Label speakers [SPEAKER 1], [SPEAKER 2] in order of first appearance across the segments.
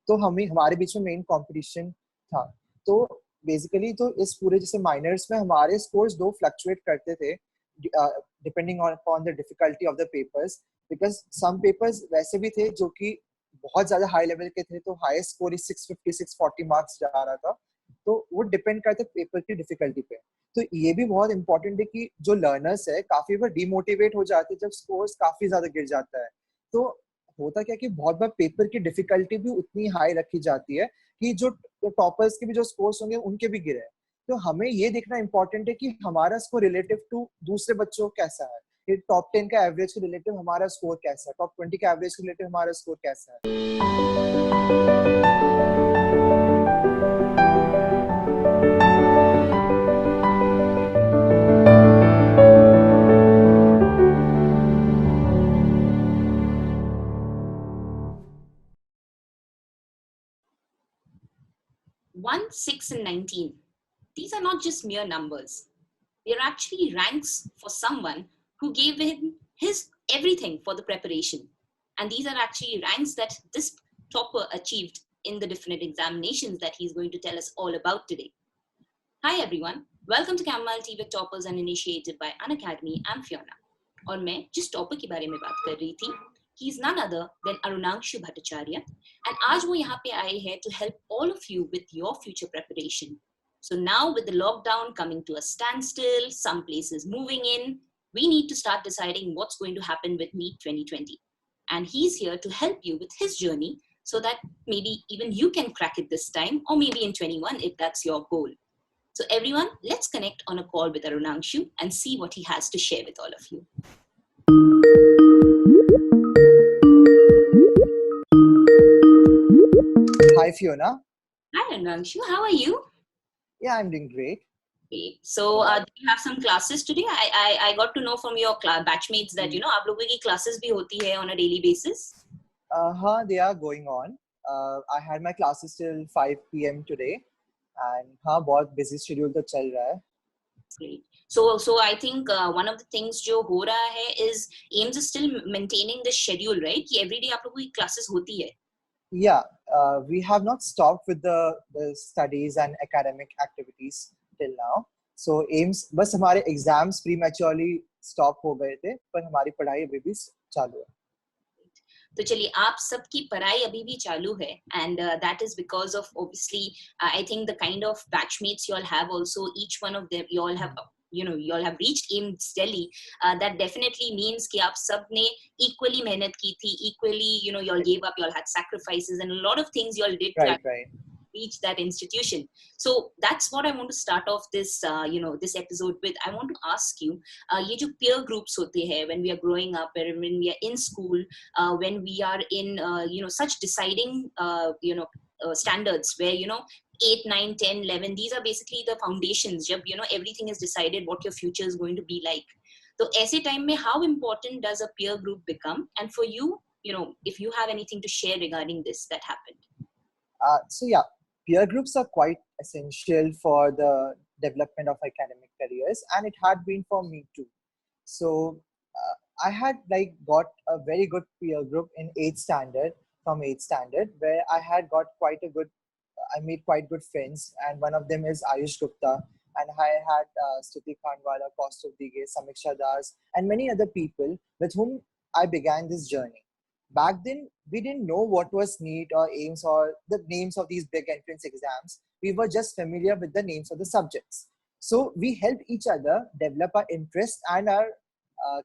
[SPEAKER 1] तो हमारे बीच में मेन कंपटीशन था। तो बेसिकली तो इस पूरे जैसे माइनर्स में हमारे स्कोर्स दो फ्लक्चुएट करते थे depending on the difficulty of the papers, because some papers वैसे भी थे जो कि बहुत ज्यादा हाई लेवल के थे, तो हाईएस्ट स्कोर 650 640 मार्क्स जा रहा था। तो वो डिपेंड करता है पेपर की डिफिकल्टी पे। तो ये भी बहुत इंपॉर्टेंट है कि जो लर्नर्स है काफी बार डिमोटिवेट हो जाते हैं जब स्कोर्स काफी ज्यादा गिर जाता है। तो होता क्या कि बहुत बार पेपर की डिफिकल्टी भी उतनी हाई रखी जाती है कि जो टॉपर्स के भी जो स्कोर्स होंगे उनके भी गिरे। तो हमें ये देखना इंपॉर्टेंट है कि हमारा स्कोर रिलेटिव टू दूसरे बच्चों कैसा है, ये टॉप 10 का एवरेज के रिलेटिव हमारा स्कोर कैसा है, टॉप 20 का एवरेज के रिलेटिव हमारा स्कोर कैसा है।
[SPEAKER 2] 1, 6, and 19. These are not just mere numbers. They are actually ranks for someone who gave him his everything for the preparation. And these are actually ranks that this topper achieved in the different examinations that he's going to tell us all about today. Hi everyone, welcome to Chamomile Tea with Toppers and initiated by Unacademy. I'm Fiona. और मैं जिस topper के बारे में बात कर रही थी, he is none other than Arunangshu Bhattacharyya, and आज वो यहाँ पे आए हैं to help all of you with your future preparation. So now with the lockdown coming to a standstill, some places moving in, we need to start deciding what's going to happen with NEET 2020. And he's here to help you with his journey so that maybe even you can crack it this time, or maybe in 21 if that's your goal. So everyone, let's connect on a call with Arunangshu and see what he has to share with all of you.
[SPEAKER 1] Hi Fiona.
[SPEAKER 2] Hi Arunangshu, how are you?
[SPEAKER 1] Yeah, I'm doing great.
[SPEAKER 2] Okay. So do you have some classes today? I got to know from your batchmates that आप लोगों की classes भी होती है on a daily basis.
[SPEAKER 1] They are going on. I had my classes till 5 p.m. today, and बहुत busy schedule तो चल रहा है.
[SPEAKER 2] Great. So I think one of the things जो हो रहा है is AIIMS is still maintaining the schedule, right? कि every day आप लोगों की classes होती है.
[SPEAKER 1] Yeah, we have not stopped with the studies and academic activities till now. So AIIMS बस हमारे exams prematurely stop हो गए थे, पर हमारी पढ़ाई अभी भी चालू है.
[SPEAKER 2] तो चलिए आप सबकी पढ़ाई अभी भी चालू है, and that is because of obviously I think the kind of batchmates you all have also, each one of them you all have you all have reached AIIMS Delhi. That definitely means कि आप सब ने equally मेहनत की थी, equally you all gave up, you all had sacrifices and a lot of things you all did
[SPEAKER 1] right.
[SPEAKER 2] reach that institution. So that's what I want to start off this this episode with. I want to ask you, ये जो peer groups होते हैं when we are growing up, when we are in school, when we are in such deciding standards where 8, 9, 10, 11, these are basically the foundations. जब everything is decided what your future is going to be like. So ऐसे time में how important does a peer group become? And for you, if you have anything to share regarding this that happened.
[SPEAKER 1] So yeah, peer groups are quite essential for the development of academic careers, and it had been for me too. So I had got a very good peer group in 8th standard, where I had got I made quite good friends, and one of them is Ayush Gupta, and I had Stuti Khandwala, Kaustav Dige, Samiksha Das, and many other people with whom I began this journey. Back then, we didn't know what was NEET or AIIMS or the names of these big entrance exams. We were just familiar with the names of the subjects. So we helped each other develop our interest and our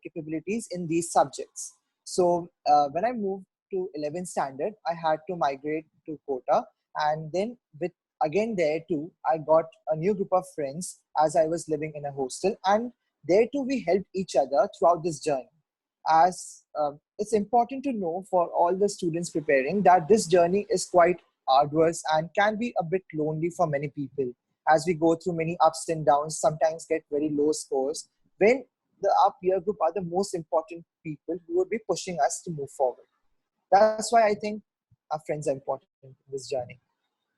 [SPEAKER 1] capabilities in these subjects. So when I moved to 11th standard, I had to migrate to Kota, and then again there too, I got a new group of friends as I was living in a hostel, and there too we helped each other throughout this journey. As it's important to know for all the students preparing that this journey is quite arduous and can be a bit lonely for many people, as we go through many ups and downs, sometimes get very low scores, when our peer group are the most important people who would be pushing us to move forward. That's why I think our friends are important in this journey.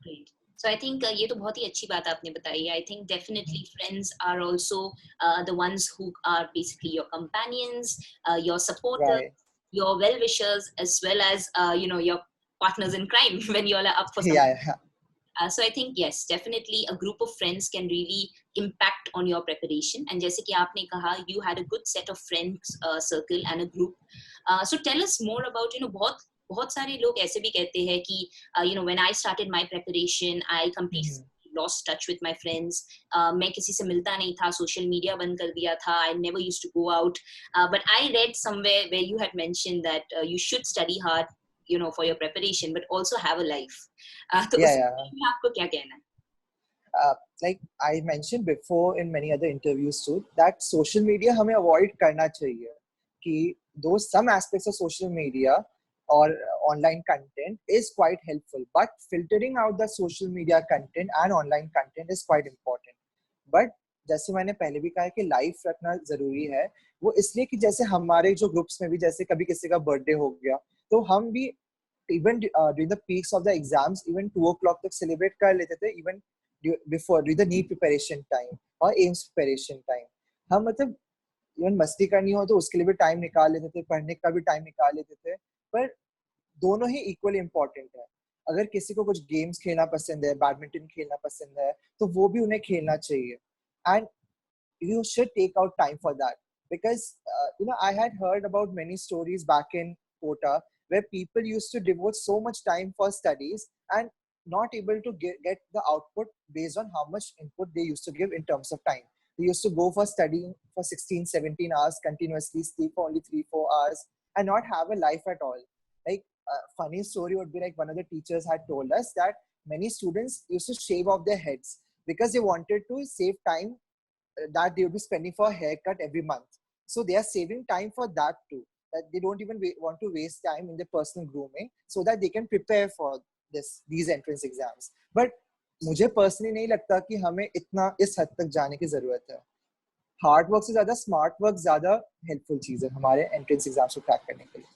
[SPEAKER 2] Great. So I think ये तो बहुत ही अच्छी बात आपने बताई. I think definitely friends are also the ones who are basically your companions, your supporters, your well-wishers, as well as your partners in crime when you all are up for something.
[SPEAKER 1] Yeah.
[SPEAKER 2] So I think yes, definitely a group of friends can really impact on your preparation. And जैसे कि आपने कहा, you had a good set of friends circle and a group. So tell us more about, बहुत सारे लोग ऐसे भी कहते हैं कि when I started my preparation, I completely lost touch with my friends. मैं किसी से मिलता नहीं था, social media बंद कर दिया था. I never used to go out. But I read somewhere where you had mentioned that you should study hard, for your preparation, but also have a life. तो उसमें आपको क्या कहना है?
[SPEAKER 1] Like I mentioned before in many other interviews too, that social media हमें avoid करना चाहिए. कि though some aspects of social media or online content is quite helpful, but filtering out the social media content and online content is quite important. But जैसे मैंने पहले भी कहा कि लाइफ रखना जरूरी है, वो इसलिए कि जैसे हमारे जो ग्रुप्स में भी जैसे कभी किसी का बर्थडे हो गया तो हम भी even during the peaks of the exams even 2 o'clock तक celebrate कर लेते थे, even before during the NEET preparation time और AIIMS preparation time. हम मतलब इवन मस्ती करनी हो तो उसके लिए भी टाइम निकाल लेते थे, पढ़ने का भी टाइम निकाल लेते थे, पर दोनों ही इक्वली इम्पोर्टेंट है. अगर किसी को कुछ गेम्स खेलना पसंद है, बैडमिंटन खेलना पसंद है, तो वो भी उन्हें खेलना चाहिए. And you should take out time for that, because I had heard about many stories back in Kota where people used to devote so much time for studies and not able to get the output based on how much input they used to give in terms of time. They used to go for studying for 16, 17 hours continuously, sleep for only 3-4 hours and not have a life at all. Like a funny story would be like one of the teachers had told us that many students used to shave off their heads because they wanted to save time that they will be spending for a haircut every month. So they are saving time for that too. That they don't even want to waste time in their personal grooming so that they can prepare for these entrance exams. But मुझे personally नहीं लगता कि हमें इतना इस हद तक जाने की जरूरत है. हार्ड वर्क से ज्यादा स्मार्ट वर्क ज्यादा हेल्पफुल चीज है हमारे एंट्रेंस एग्जाम्स को क्रैक करने के लिए.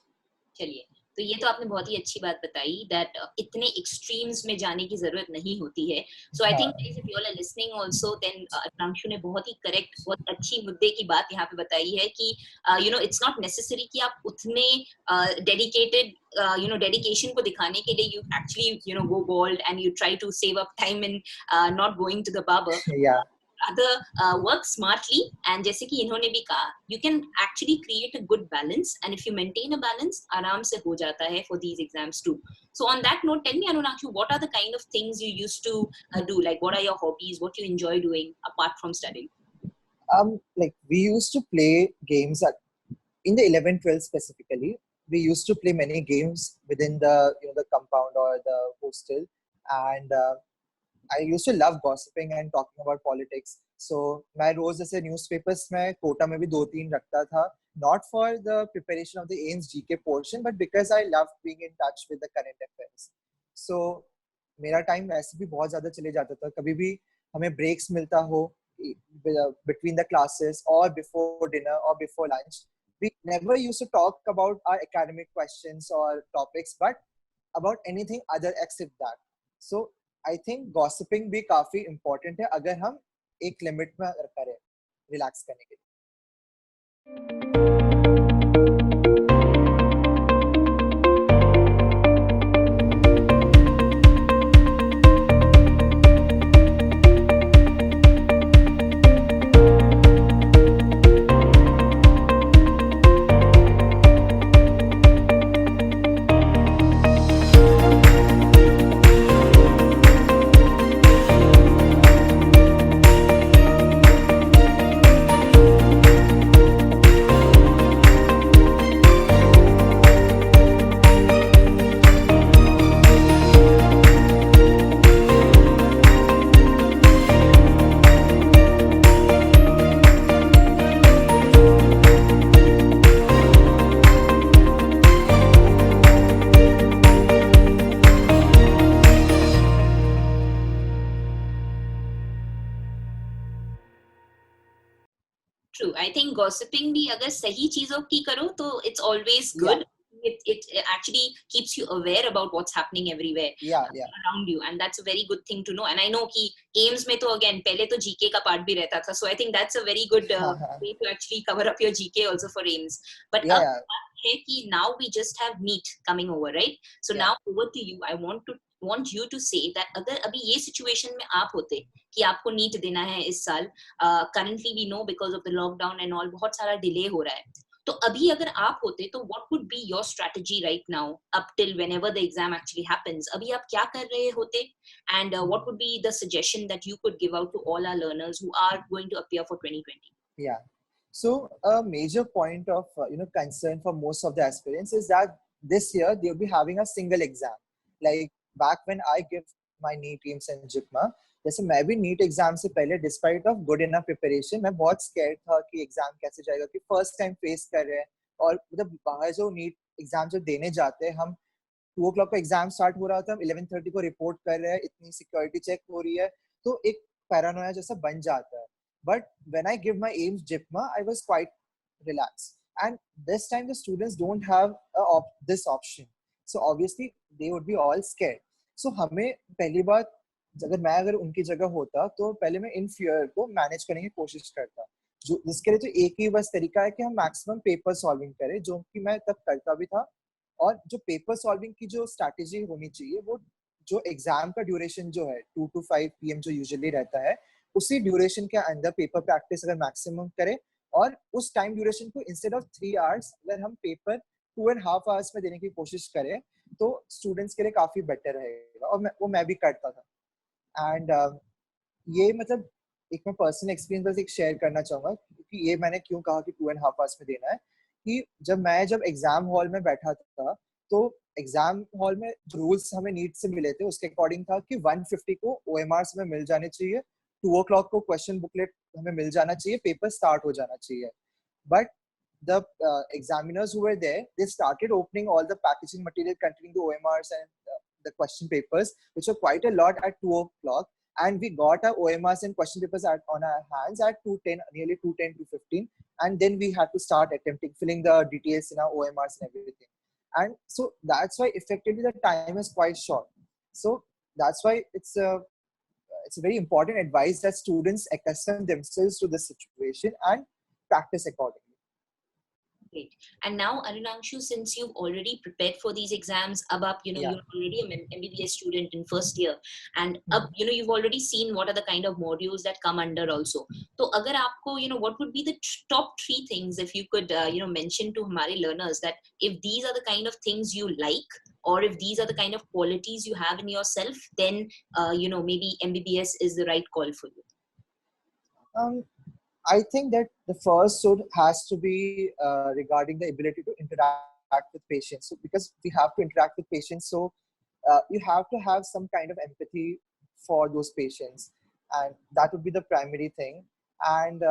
[SPEAKER 2] चलिए, तो ये तो आपने बहुत ही अच्छी बात बताई दैट इतने एक्सट्रीम्स में जाने की जरूरत नहीं होती है. So I think if you all are listening also, then Arunanshu ने बहुत ही करेक्ट, बहुत अच्छी मुद्दे की बात यहाँ पे बताई है कि इट्स नॉट नेसेसरी कि आप उतने डेडिकेटेड डेडिकेशन को दिखाने के लिए you actually go bald and you try to save up time in not going to the barber. Rather work smartly, and जैसे कि इन्होंने भी कहा, you can actually create a good balance, and if you maintain a balance, आराम से हो जाता है for these exams too. So on that note, tell me, Arunangshu, what are the kind of things you used to do? Like, what are your hobbies? What you enjoy doing apart from studying?
[SPEAKER 1] Like we used to play games in the 11th, 12th specifically. We used to play many games within the the compound or the hostel, and I used to love gossiping and talking about politics. So मैं रोज जैसे newspapers में कोटा में भी 2-3 रखता था, not for the preparation of the AIIMS GK portion, but because I loved being in touch with the current affairs. So मेरा time वैसे भी बहुत ज़्यादा चले जाता था. कभी भी हमें ब्रेक्स मिलता हो between the classes or before dinner or before lunch, we never used to talk about our academic questions or topics, but about anything other except that. So I think gossiping भी काफी important है अगर हम एक limit में करें relax करने के लिए. True. I think gossiping भी अगर सही चीजों की करो तो it's always good.
[SPEAKER 2] it actually keeps you aware about what's happening everywhere
[SPEAKER 1] Yeah.
[SPEAKER 2] around you, and that's a very good thing to know. And I know कि AIIMS में तो again पहले तो GK का part भी रहता था, so I think that's a very good way to actually cover up your GK also for AIIMS. But
[SPEAKER 1] Yeah.
[SPEAKER 2] अब
[SPEAKER 1] Yeah.
[SPEAKER 2] बात है कि now we just have NEET coming over, right? So
[SPEAKER 1] Yeah.
[SPEAKER 2] now over to you. I want you to say that अगर अभी ये situation में आप होते कि आपको NEET देना है इस साल, currently we know because of the lockdown and all बहुत सारा delay हो रहा है, तो अभी अगर आप होते तो what would be your strategy right now up till whenever the exam actually happens? अभी आप क्या कर रहे होते, and what would be the suggestion that you could give out to all our learners who are going to appear for 2020?
[SPEAKER 1] Yeah. So a major point of concern for most of the aspirants is that this year they'll be having a single exam. Like back when I give my NEET, AIIMS and JIPMER, जैसे मैं भी NEET exam से पहले despite of good enough preparation मैं बहुत scared था कि exam कैसे जाएगा, कि फर्स्ट टाइम फेस कर रहे हैं। और मतलब बाहर जो नीट एग्जाम जो देने जाते हैं, हम 2 o'clock को एग्जाम स्टार्ट हो रहा था, हम 11:30 को रिपोर्ट कर रहे हैं, इतनी सिक्योरिटी चेक हो रही है, तो एक पैरानोया जैसा बन जाता है। But when I give my AIIMS JIPMER, I was quite relaxed. And this time the students don't have this option. So obviously they would be all scared. So हमें पहली बात, अगर उनकी जगह होता तो पहले मैं इन फियर को मैनेज करने की कोशिश करता, जो जिसके लिए तो एक ही बस तरीका है कि हम मैक्सिमम पेपर सॉल्विंग करें, जो कि मैं तब करता भी था। और जो पेपर सॉल्विंग की जो स्ट्रैटेजी होनी चाहिए, वो जो एग्जाम का ड्यूरेशन जो है 2 to 5 PM जो यूजुअली रहता है, उसी ड्यूरेशन के अंदर पेपर प्रैक्टिस अगर मैक्सिमम करें, और उस टाइम ड्यूरेशन को इंस्टेड ऑफ 3 hours अगर हम पेपर 2.5 hours में देने की कोशिश करें, तो स्टूडेंट्स के लिए काफी बेटर रहेगा। और वो मैं भी करता था। एंड ये मतलब एक मैं पर्सनल एक्सपीरियंस बस एक शेयर करना चाहूंगा, क्योंकि ये मैंने क्यों कहा कि 2.5 hours में देना है, कि जब एग्जाम हॉल में बैठा था, तो एग्जाम हॉल में रूल्स हमें नीट से मिले थे, उसके अकॉर्डिंग था कि 150 को OMRs में मिल जाने चाहिए, 2 o'clock को क्वेश्चन बुकलेट हमें मिल जाना चाहिए, पेपर स्टार्ट हो जाना चाहिए। But the examiners who were there, they started opening all the packaging material containing the OMRs and the question papers, which were quite a lot at 2 o'clock. And we got our OMRs and question papers on our hands at 2:10, nearly 2:10, 2:15. And then we had to start attempting, filling the details in our OMRs and everything. And so that's why effectively the time is quite short. So that's why it's a very important advice that students accustom themselves to the situation and practice accordingly.
[SPEAKER 2] Great. And now, Arunangshu, since you've already prepared for these exams, Abap, you're already an MBBS student in first year, and you've already seen what are the kind of modules that come under also. So, agar aapko, what would be the top 3 things, if you could, mention to hamare learners, that if these are the kind of things you like, or if these are the kind of qualities you have in yourself, then, maybe MBBS is the right call for you.
[SPEAKER 1] I think that the first has to be regarding the ability to interact with patients. So because we have to interact with patients, so you have to have some kind of empathy for those patients, and that would be the primary thing. And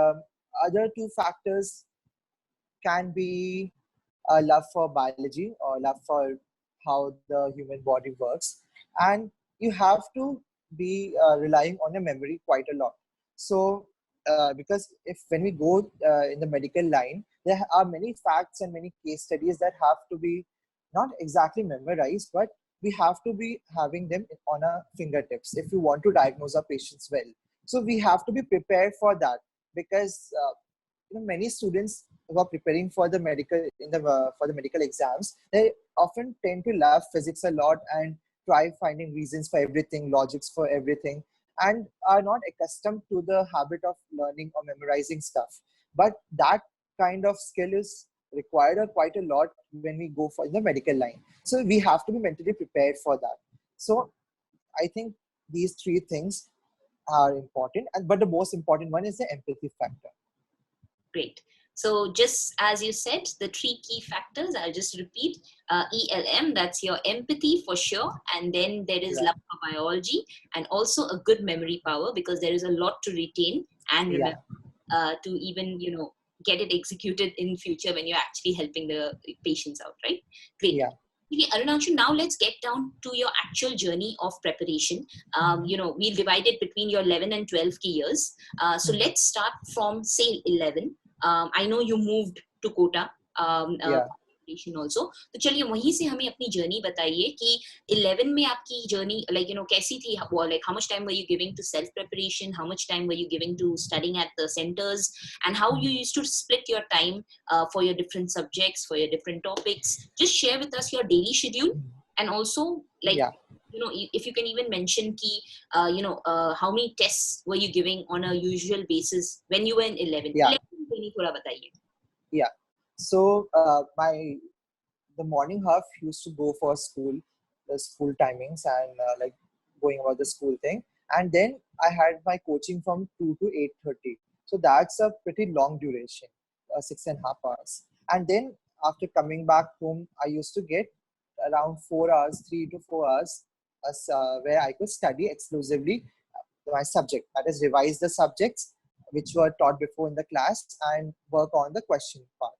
[SPEAKER 1] other 2 factors can be a love for biology or love for how the human body works, and you have to be relying on your memory quite a lot. So because when we go in the medical line, there are many facts and many case studies that have to be not exactly memorized, but we have to be having them on our fingertips if we want to diagnose our patients well. So we have to be prepared for that, because many students who are preparing for the medical exams, they often tend to love physics a lot and try finding reasons for everything, logics for everything, and are not accustomed to the habit of learning or memorizing stuff. But that kind of skill is required quite a lot when we go for the medical line. So we have to be mentally prepared for that. So I think these 3 things are important, but the most important one is the empathy factor.
[SPEAKER 2] Great. So just as you said, the 3 key factors, I'll just repeat, ELM, that's your empathy for sure. And then there is love for biology, and also a good memory power, because there is a lot to retain and remember to even, get it executed in future when you're actually helping the patients out, right? Great.
[SPEAKER 1] Yeah.
[SPEAKER 2] Okay, Arunangshu, now let's get down to your actual journey of preparation. We'll divide it between your 11 and 12 key years. So let's start from, say, 11. I know you moved to Kota preparation also. तो चलिए वहीं से हमें अपनी journey बताइए कि 11 में आपकी जर्नी कैसी थी, how much time were you giving to self preparation, how much time were you giving to studying at the centers, and how you used to split your time for your different subjects, for your different topics. Just share with us your daily schedule, and also
[SPEAKER 1] Yeah.
[SPEAKER 2] if you can even mention ki how many tests were you giving on a usual basis when you were in 11.
[SPEAKER 1] Yeah.
[SPEAKER 2] 11 में थोड़ा बताइए.
[SPEAKER 1] Yeah. So the morning half used to go for school, the school timings, and like going about the school thing. And then I had my coaching from 2 to 8:30. So that's a pretty long duration, 6.5 hours. And then after coming back home, I used to get around 4 hours, 3 to 4 hours, where I could study exclusively my subject. That is, revise the subjects which were taught before in the class and work on the question part.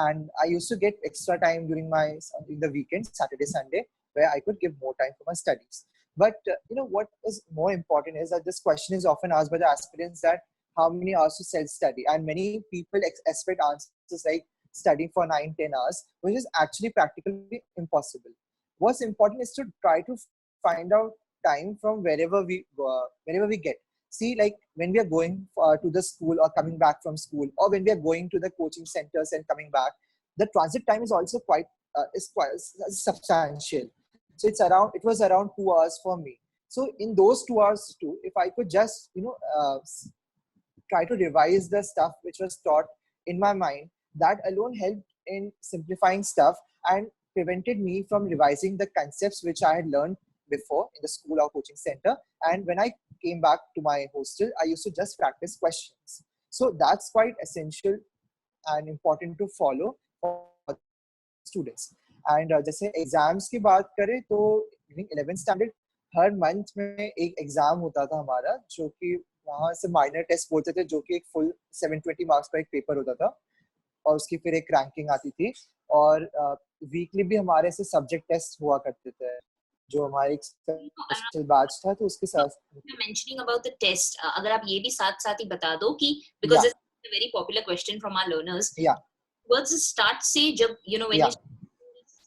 [SPEAKER 1] And I used to get extra time during the weekends, Saturday, Sunday, where I could give more time for my studies. But what is more important is that this question is often asked by the aspirants, that how many hours to self-study, and many people expect answers like studying for 9-10 hours, which is actually practically impossible. What's important is to try to find out time from wherever we get. See, like when we are going to the school or coming back from school, or when we are going to the coaching centers and coming back, the transit time is also quite substantial. So it was around 2 hours for me. So in those 2 hours too, if I could just try to revise the stuff which was taught in my mind, that alone helped in simplifying stuff and prevented me from revising the concepts which I had learned before in the school or coaching center. And when I came back to my hostel, I used to just practice questions. So that's quite essential and important to follow for students. And जैसे exams की बात करें तो 11th standard हर month में एक exam होता था हमारा, जो कि वहाँ से माइनर टेस्ट बोलते थे, जो कि एक फुल 720 मार्क्स का एक पेपर होता था, और उसकी फिर एक रैंकिंग आती थी. और वीकली भी हमारे से सब्जेक्ट टेस्ट हुआ करते थे, जो हमारे एक स्पेशल बैच था, तो उसके साथ
[SPEAKER 2] mentioning about the test, अगर आप ये भी साथ साथ ही बता दो कि because this is a very popular question from our learners. Towards the start से जब when you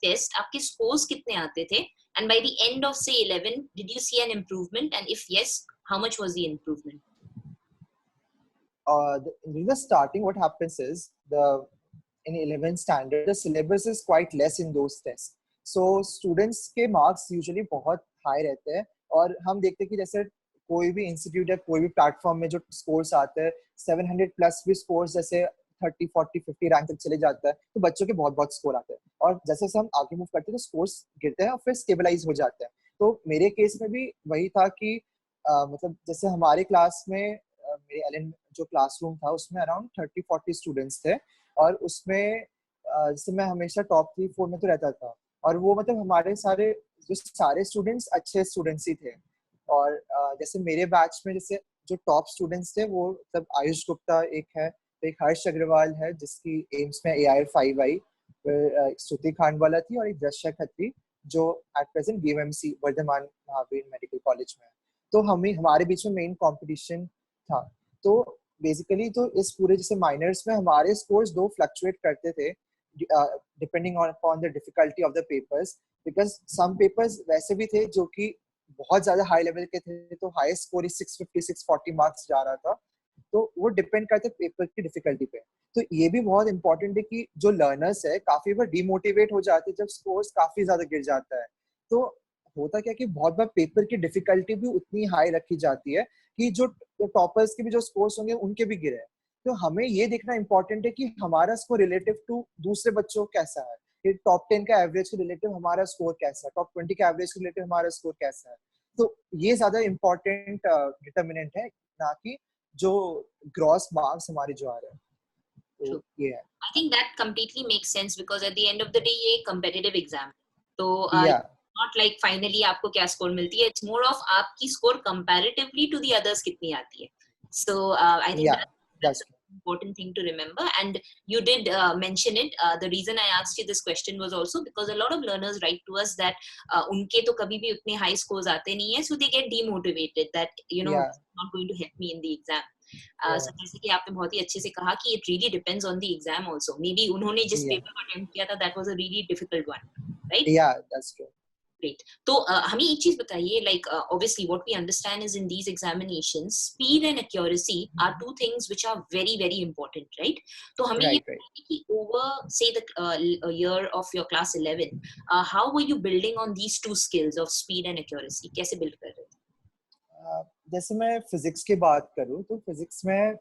[SPEAKER 2] test, आपके scores कितने आते थे, and by the end of say 11, did you see an improvement, and if yes, how much was the improvement?
[SPEAKER 1] In the starting, what happens is in 11th standard, the syllabus is quite less in those tests. So students के marks usually बहुत high रहते हैं, और हम देखते हैं कि जैसे कोई भी इंस्टीट्यूट या कोई भी प्लेटफॉर्म में जो स्कोर्स आते हैं 700 प्लस भी स्कोर्स जैसे 30, 40, 50 रैंक तक चले जाता है, तो बच्चों के बहुत बहुत स्कोर आते हैं, और जैसे जैसे हम आगे मूव करते हैं तो स्कोर्स गिरते हैं और फिर स्टेबलाइज हो जाते हैं. तो मेरे केस में भी वही था कि मतलब जैसे हमारे क्लास में मेरे एलएन जो क्लासरूम था उसमें अराउंड 30-40 स्टूडेंट्स थे, और उसमें जैसे मैं हमेशा टॉप 3-4 में तो रहता था, और वो मतलब हमारे सारे स्टूडेंट्स अच्छे स्टूडेंट्स ही थे. और जैसे मेरे बैच में जैसे जो टॉप स्टूडेंट्स थे वो मतलब आयुष गुप्ता एक है, एक हर्ष अग्रवाल है जिसकी एम्स में AIR5 आई, स्तुति खांडवाला थी, और एक दृश्य खत्री जो at present BMMC Vardhaman Mahavir medical college में है. तो हमारे बीच में मेन कंपटीशन था. तो बेसिकली तो इस पूरे जैसे माइनर्स में हमारे स्कोर्स दो फ्लक्चुएट करते थे depending on the difficulty of the papers, because some papers वैसे भी थे जो कि बहुत ज्यादा हाई लेवल के थे, तो हाईएस्ट स्कोर 650-640 मार्क्स जा रहा था. तो वो डिपेंड करते पेपर की डिफिकल्टी पे. तो ये भी बहुत इंपॉर्टेंट है कि जो लर्नर्स है काफी बार डिमोटिवेट हो जाते हैं जब स्कोर्स काफी ज्यादा गिर जाता है. तो होता क्या कि बहुत बार पेपर की डिफिकल्टी भी उतनी हाई रखी जाती है कि जो टॉपर्स के भी जो स्कोर्स होंगे उनके भी गिरे. तो हमें ये देखना इंपॉर्टेंट है कि हमारा स्कोर रिलेटिव टू दूसरे बच्चों कैसा है, कि टॉप 10 का एवरेज के रिलेटिव हमारा स्कोर कैसा है, टॉप 20 का एवरेज के रिलेटिव हमारा स्कोर कैसा है. तो ये ज्यादा इंपॉर्टेंट डिटर्मिनेंट है, ना कि जो ग्रॉस मार्क्स हमारे जो आ रहे हैं. तो ये है.
[SPEAKER 2] I think that completely makes sense because at the end of the day ये competitive exam. तो not like finally आपको क्या स्कोर मिलती है, it's more of आपकी score comparatively to the others कितनी आती है. So I think that's an important thing to remember, and you did mention it. The reason I asked you this question was also because a lot of learners write to us that उनके तो कभी भी उतने high scores आते नहीं है, so they get demotivated that it's not going to help me in the exam.
[SPEAKER 1] Yeah.
[SPEAKER 2] So जैसे कि आपने बहुत ही अच्छे से कहा कि it really depends on the exam also. Maybe उन्होंने जिस
[SPEAKER 1] Yeah.
[SPEAKER 2] पेपर को अटेम्प्ट किया था that was a really difficult one, right?
[SPEAKER 1] Yeah, that's true.
[SPEAKER 2] Great. तो हमें एक चीज बताइए, like obviously what we understand is in these examinations speed and accuracy are two things which are very very important, right? तो हमें ये
[SPEAKER 1] Right, right.
[SPEAKER 2] बताइए कि over say the year of your class 11, how were you building on these two skills of speed and accuracy? कैसे build कर रहे थे?
[SPEAKER 1] जैसे मैं फिजिक्स की बात करूँ तो फिजिक्स में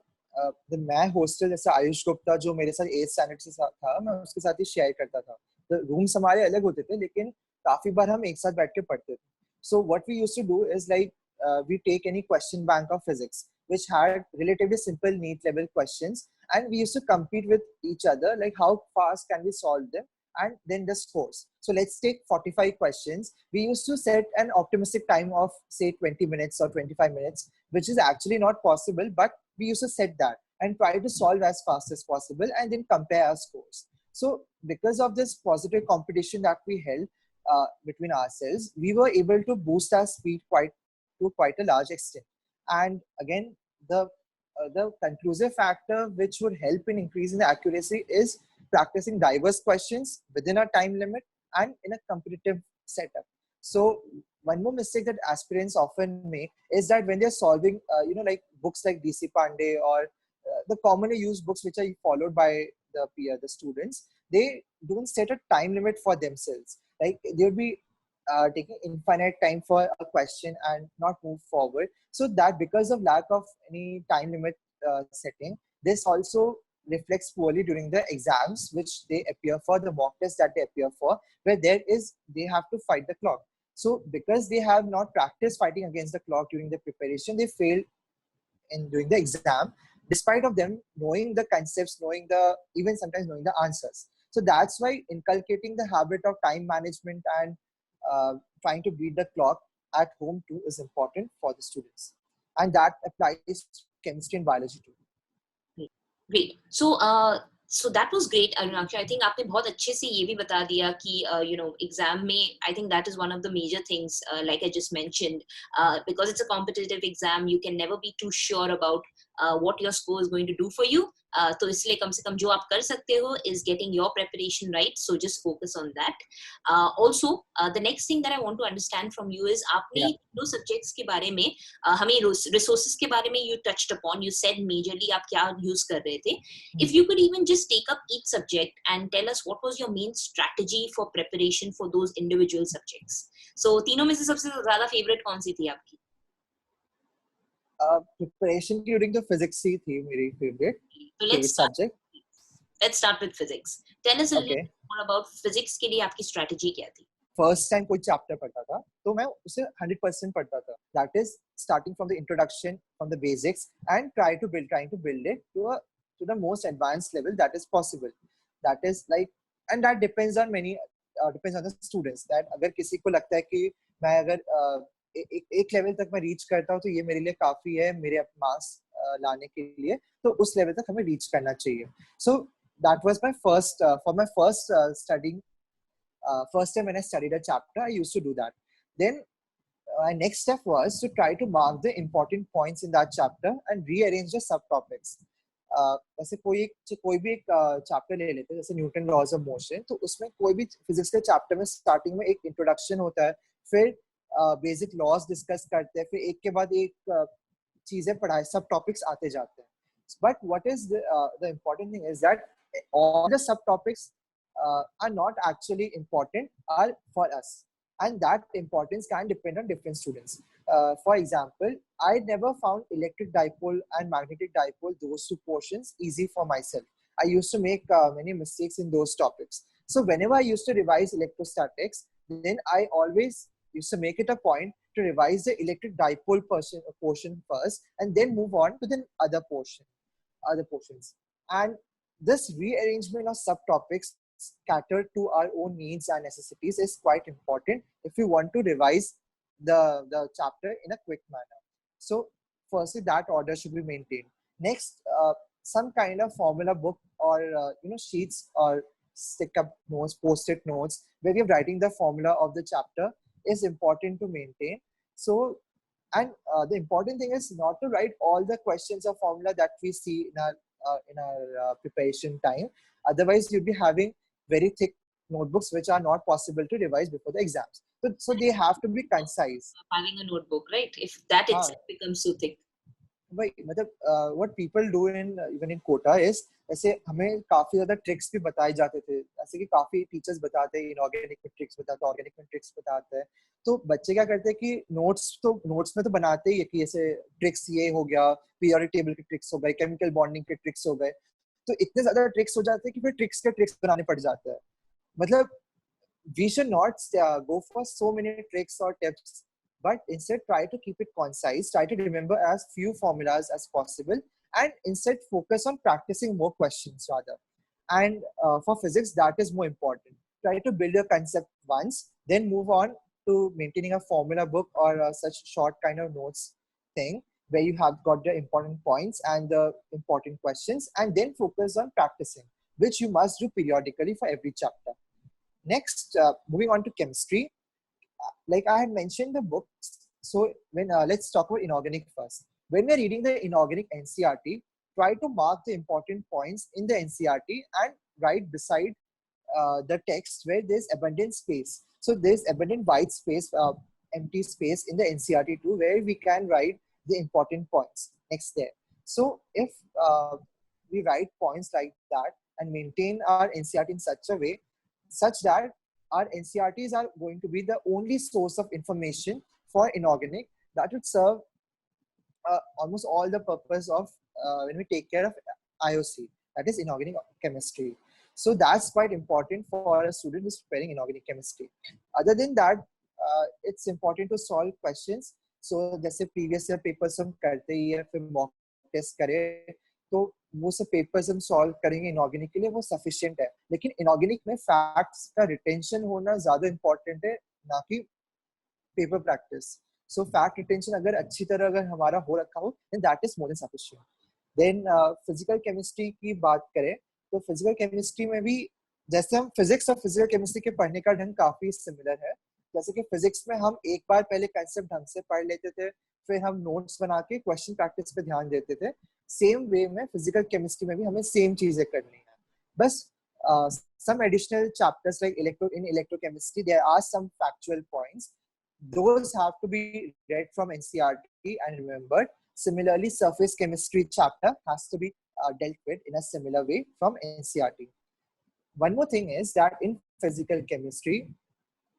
[SPEAKER 1] मैं हॉस्टल जैसे आयुष गुप्ता जो मेरे साथ 8th स्टैंडर्ड से था, मैं उसके साथ ही शेयर करता था। तो रूम्स हमारे अलग होते थे, लेकिन काफी बार हम एक साथ बैठ के पढ़ते थे। So what we used to do is like we take any question bank of physics which had relatively simple NEET level questions, and we used to compete with each other, like how fast can we solve them, and then the scores. So let's take 45 questions. We used to set an optimistic time of say 20 minutes or 25 minutes, which is actually not possible, but we used to set that and try to solve as fast as possible and then compare our scores. So because of this positive competition that we held between ourselves, we were able to boost our speed quite a large extent. And again, the conclusive factor which would help in increasing the accuracy is practicing diverse questions within a time limit and in a competitive setup. So one more mistake that aspirants often make is that when they're solving, like books like DC Pandey or the commonly used books which are followed by the students, they don't set a time limit for themselves. Like they'll be taking infinite time for a question and not move forward. So that because of lack of any time limit setting, this also reflects poorly during the exams which they appear for, the mock tests that they appear for, where they have to fight the clock. So because they have not practiced fighting against the clock during the preparation, they fail in doing the exam, despite of them knowing the concepts, even sometimes knowing the answers. So that's why inculcating the habit of time management and trying to beat the clock at home too is important for the students, and that applies to chemistry and biology too.
[SPEAKER 2] Great. So that was great, Arunangshu. I think आपने बहुत अच्छे से ये भी बता दिया कि exam में I think that is one of the major things, like I just mentioned, because it's a competitive exam, you can never be too sure about what your score is going to do for you. तो इसलिए कम से कम जो आप कर सकते हो is getting your preparation right. So just focus on that. Also, the next thing that I want to understand from you is आपने दो subjects के बारे में हमें resources के बारे में you touched upon. You said majorly आप क्या use कर रहे थे. If you could even just take up each subject and tell us what was your main strategy for preparation for those individual subjects. So तीनों में से सबसे ज़्यादा favorite कौन सी थी आपकी?
[SPEAKER 1] Preparation during the physics थी मेरी favorite subject.
[SPEAKER 2] Let's start with physics. Tell us a little
[SPEAKER 1] Okay.
[SPEAKER 2] more about physics के लिए आपकी strategy क्या थी?
[SPEAKER 1] फर्स्ट टाइम कोई चैप्टर पढ़ता था तो मैं उसे 100% पढ़ता था. That is starting from the introduction, from the basics, and trying to build it to the most advanced level that is possible. That is like, and that depends on the students. That अगर किसी को लगता है कि मैं अगर एक level तक मैं रीच करता हूँ तो ये मेरे लिए काफी है मेरे मार्क्स लाने के लिए, तो उस लेवल तक हमें रीच करना चाहिए. So that was my first studying. First time when I studied a chapter, I used to do that. Then my next step was to try to mark the important points in that chapter and rearrange the subtopics. जैसे कोई भी एक chapter ले लेते हैं, जैसे Newton laws of motion, तो उसमें कोई भी फिजिक्स के चैप्टर में स्टार्टिंग में एक इंट्रोडक्शन होता है, फिर बेसिक लॉज डिस्कस करते हैं, फिर एक के बाद एक चीजें पढ़ाए, सब टॉपिक्स आते जाते हैं. But what is the important thing is that all the subtopics are not actually important, are for us, and that importance can depend on different students. For example, I never found electric dipole and magnetic dipole, those two portions, easy for myself. I used to make many mistakes in those topics. So whenever I used to revise electrostatics, then I always used to make it a point to revise the electric dipole portion first and then move on to the other portions. And this rearrangement of subtopics catered to our own needs and necessities is quite important if we want to revise the chapter in a quick manner. So firstly, that order should be maintained. Next, some kind of formula book or sheets or stick up notes, post-it notes where we're writing the formula of the chapter is important to maintain. So And the important thing is not to write all the questions or formula that we see in our preparation time. Otherwise, you'll be having very thick notebooks which are not possible to revise before the exams. So they have to be concise.
[SPEAKER 2] Having a notebook, right? If that itself becomes so thick.
[SPEAKER 1] भाई मतलब what people do in even in quota is ऐसे हमें काफी ज्यादा tricks भी बताए जाते थे, ऐसे कि काफी टीचर्स बताते हैं इनऑर्गेनिक में ट्रिक्स बताते हैं, ऑर्गेनिक में ट्रिक्स बताते हैं। तो बच्चे क्या करते हैं कि नोट्स में तो बनाते ही है कि ऐसे ट्रिक्स ये हो गया, पीरियोडिक टेबल के ट्रिक्स हो गए, केमिकल बॉन्डिंग के ट्रिक्स हो गए, तो इतने ज्यादा ट्रिक्स हो जाते हैं कि फिर ट्रिक्स के ट्रिक्स बनाने पड़ जाते हैं। मतलब we should not go for so many tricks or tips, but instead try to keep it concise, try to remember as few formulas as possible, and instead focus on practicing more questions rather. And for physics, that is more important. Try to build your concept once, then move on to maintaining a formula book or such short kind of notes thing where you have got the important points and the important questions, and then focus on practicing, which you must do periodically for every chapter. Next, moving on to chemistry, like I had mentioned the books. So when let's talk about inorganic first. When we're reading the inorganic NCRT, try to mark the important points in the NCRT and write beside the text where there's abundant space. So there's abundant white space, empty space in the NCRT too, where we can write the important points next there. So if we write points like that and maintain our NCRT in such a way, such that our NCRTs are going to be the only source of information for inorganic, that would serve almost all the purpose of when we take care of IOC, that is inorganic chemistry. So that's quite important for a student who's preparing inorganic chemistry. Other than that, it's important to solve questions. So जैसे previous year papers हम करते ही है, फिर mock test करें, तो वो सब papers हम सॉल्व करेंगे इनऑर्गेनिक के लिए, वो सफिशिएंट है। लेकिन इनऑर्गेनिक में फैक्ट्स का रिटेंशन होना ज्यादा इंपॉर्टेंट है, ना कि paper practice. So fact retention अगर अच्छी तरह अगर हमारा हो रखा हो, then that is more than sufficient. Then physical chemistry की बात करें तो फिजिकल केमिस्ट्री में भी जैसे हम फिजिक्स और फिजिकल केमिस्ट्री के पढ़ने का ढंग काफी सिमिलर है। जैसे कि फिजिक्स में हम एक बार पहले कंसेप्ट ढंग से पढ़ लेते थे, फिर हम नोट्स बना के क्वेश्चन प्रैक्टिस पे ध्यान देते थे। सेम वे में फिजिकल केमिस्ट्री में भी हमें सेम चीजें करनी है। बस some additional chapters like in electrochemistry there are some factual points, those have to be read from NCRT and remembered. Similarly, surface chemistry chapter has to be dealt with in a similar way from NCRT. One more thing is that in physical chemistry,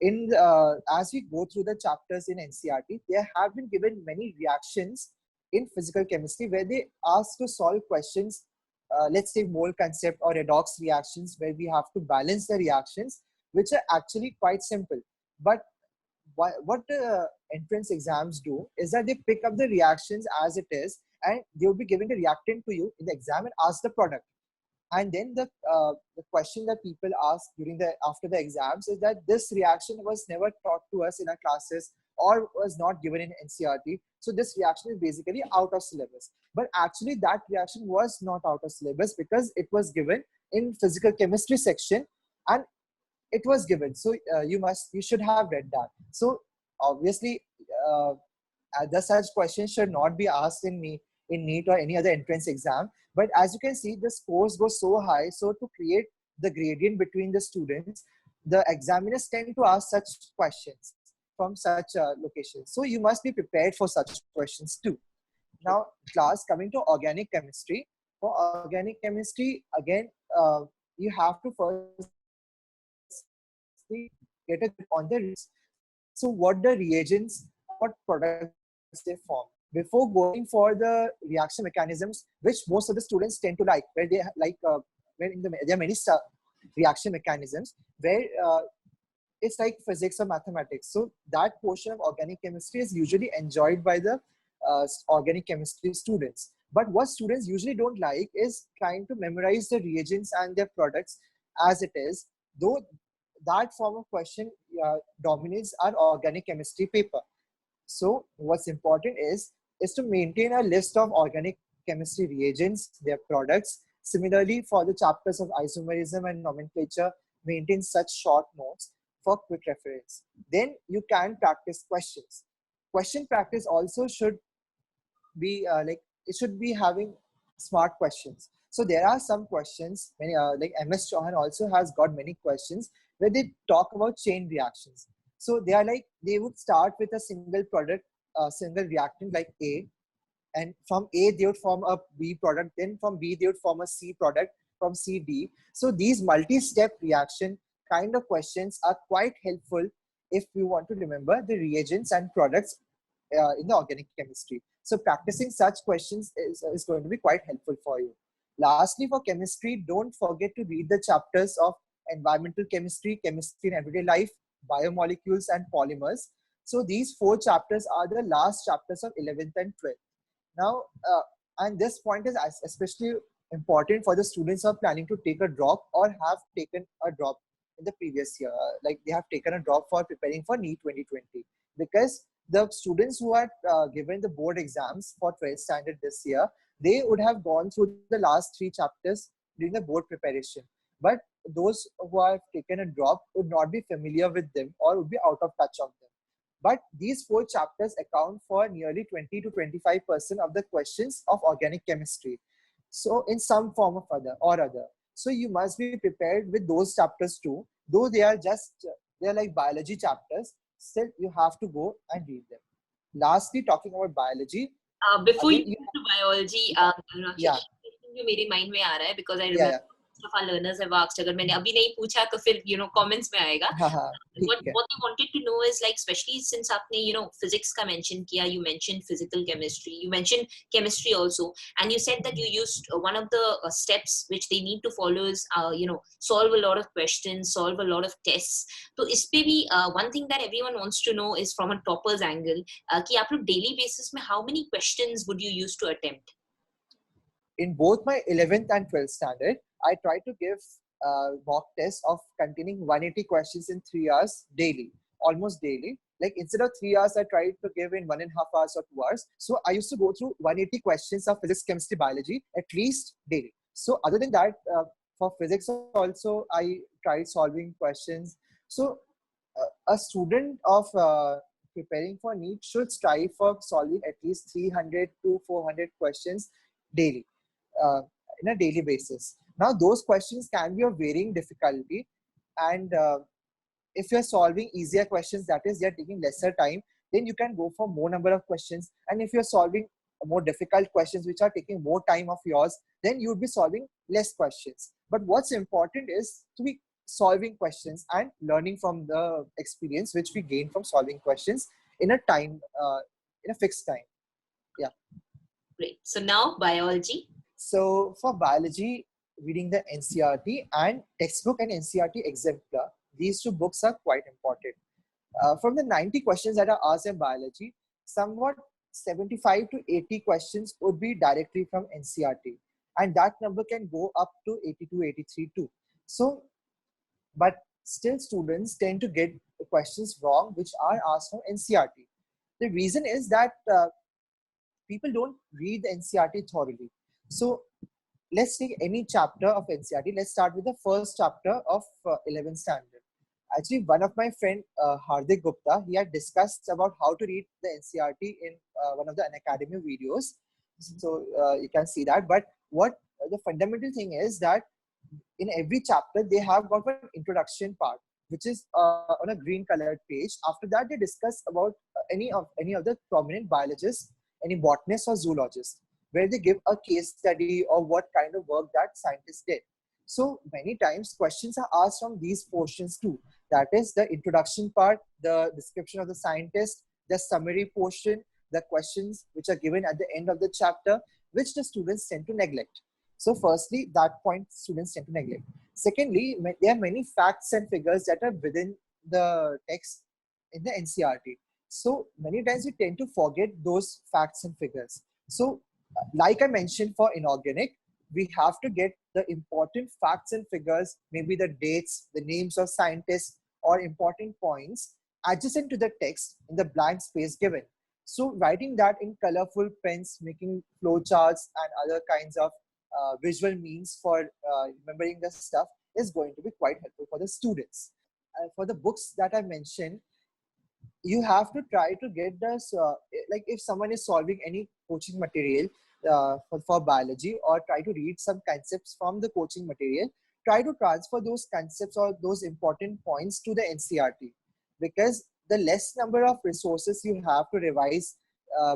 [SPEAKER 1] as we go through the chapters in NCRT, there have been given many reactions in physical chemistry where they ask to solve questions, let's say mole concept or redox reactions, where we have to balance the reactions, which are actually quite simple. But what the entrance exams do is that they pick up the reactions as it is, and they'll be giving the reactant to you in the exam and ask the product. And then the question that people ask after the exams is that this reaction was never taught to us in our classes or was not given in NCRT. So this reaction is basically out of syllabus. But actually that reaction was not out of syllabus because it was given in physical chemistry section and it was given. So you should have read that. So obviously the such questions should not be asked in NEET or any other entrance exam. But as you can see, the scores go so high. So to create the gradient between the students, the examiners tend to ask such questions from such locations. So you must be prepared for such questions too. Now, class, coming to organic chemistry. For organic chemistry, again, you have to first get a grip on the reagents. So what the reagents, what products they form. Before going for the reaction mechanisms, which most of the students tend to like, where they like, there are many reaction mechanisms where it's like physics or mathematics. So that portion of organic chemistry is usually enjoyed by the organic chemistry students. But what students usually don't like is trying to memorize the reagents and their products as it is, though that form of question dominates our organic chemistry paper. So what's important is to maintain a list of organic chemistry reagents, their products. Similarly, for the chapters of isomerism and nomenclature, maintain such short notes for quick reference. Then you can practice questions. question practice also should be it should be having smart questions. So there are some questions, many like MS Chauhan also has got many questions where they talk about chain reactions. So they are like, they would start with a single product, single reactant like A, and from A they would form a B product, then from B they would form a C product, from C D. So these multi-step reaction kind of questions are quite helpful if you want to remember the reagents and products in the organic chemistry. So practicing such questions is going to be quite helpful for you. Lastly, for chemistry, don't forget to read the chapters of environmental chemistry, chemistry in everyday life, biomolecules, and polymers. So these 4 chapters are the last chapters of 11th and 12th. Now, and this point is especially important for the students who are planning to take a drop or have taken a drop in the previous year, like they have taken a drop for preparing for NEET 2020, because the students who had given the board exams for 12th standard this year, they would have gone through the last 3 chapters during the board preparation. But those who have taken a drop would not be familiar with them or would be out of touch of them. But these 4 chapters account for nearly 20 to 25% of the questions of organic chemistry. So in some form of other. So you must be prepared with those chapters too. Though they're like biology chapters, still you have to go and read them. Lastly, talking about biology.
[SPEAKER 2] Before you
[SPEAKER 1] Again,
[SPEAKER 2] move to biology, Arunakshu,
[SPEAKER 1] yeah,
[SPEAKER 2] जो मेरे mind में आ रहा है, because I
[SPEAKER 1] yeah,
[SPEAKER 2] remember most of our learners have asked, अगर मैंने अभी नहीं पूछा तो फिर comments में आएगा.
[SPEAKER 1] हाँ, ठीक है.
[SPEAKER 2] What they wanted to know is, like, especially since आपने physics का mention किया, you mentioned physical chemistry, you mentioned chemistry also, and you said that you used one of the steps which they need to follow is solve a lot of questions, solve a lot of tests. तो इस पे भी one thing that everyone wants to know is from a topper's angle कि आप लोग daily basis में how many questions would you use to attempt?
[SPEAKER 1] In both my 11th and 12th standard, I try to give mock tests of containing 180 questions in 3 hours daily, almost daily. Like instead of 3 hours, I tried to give in 1.5 hours or 2 hours. So I used to go through 180 questions of physics, chemistry, biology at least daily. So other than that, for physics also, I tried solving questions. So a student of preparing for NEET should strive for solving at least 300 to 400 questions daily. In a daily basis. Now, those questions can be of varying difficulty, and if you're solving easier questions, that is, they're taking lesser time, then you can go for more number of questions. And if you're solving more difficult questions which are taking more time of yours, then you would be solving less questions. But what's important is to be solving questions and learning from the experience which we gain from solving questions in a fixed time. Yeah.
[SPEAKER 2] Great. So now biology.
[SPEAKER 1] So for biology, reading the NCERT and textbook and NCERT exemplar, these 2 books are quite important. From the 90 questions that are asked in biology, somewhat 75 to 80 questions would be directly from NCERT, and that number can go up to 82, 83 too. So, but still students tend to get the questions wrong which are asked from NCERT. The reason is that people don't read the NCERT thoroughly. So let's take any chapter of NCERT. Let's start with the first chapter of 11th standard. Actually, one of my friend, Hardik Gupta, he had discussed about how to read the NCERT in one of the Unacademy videos. So you can see that. But what the fundamental thing is that in every chapter, they have got an introduction part, which is on a green colored page. After that, they discuss about any of the prominent biologists, any botanist or zoologist, where they give a case study or what kind of work that scientists did. So many times questions are asked from these portions too. That is the introduction part, the description of the scientist, the summary portion, the questions which are given at the end of the chapter, which the students tend to neglect. So firstly, that point students tend to neglect. Secondly, there are many facts and figures that are within the text in the NCERT. So many times we tend to forget those facts and figures. So like I mentioned for inorganic, we have to get the important facts and figures, maybe the dates, the names of scientists, or important points adjacent to the text in the blank space given. So writing that in colorful pens, making flowcharts and other kinds of visual means for remembering the stuff is going to be quite helpful for the students. For the books that I mentioned, you have to try to get this, like if someone is solving any coaching material for biology, or try to read some concepts from the coaching material, try to transfer those concepts or those important points to the NCRT, because the less number of resources you have to revise